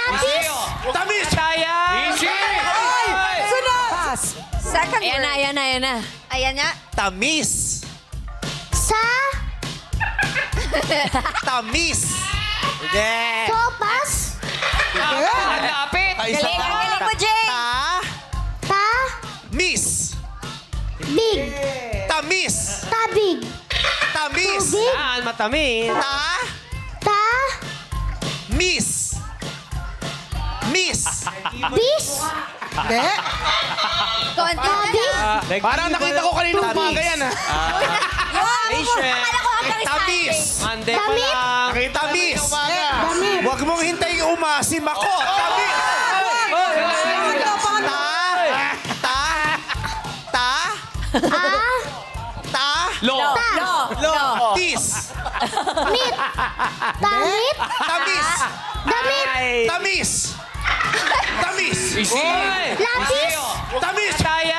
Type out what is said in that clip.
Lapis. Tamis. Sayang. Easy. Sunod! Pass. Second Ayan word. na, ayan na, ayan na. Ayan nga. Tamis. Sa. Tamis. Hindi. Sopas. Ang lapit. Galing, ang galing mo, Jay. Ta. Miss. Big. Tamis. Tabig. Tamis. Tubig. Yan, matamis. Ta. Miss. Miss. Bis. Konti na Tabig. lang. Parang nakita ko kanina umaga yan, ha? Patient. Akala ko hanggang Tamis. Monday pa Damit. lang. Tamis. Damit. Huwag mong hintayin umasim ako. Tamis. Lo. Lo. Tis. Mit. Damit. Tamis. Damit. Tamis. Tamis. Easy. Lapis. Tamis. Sayang.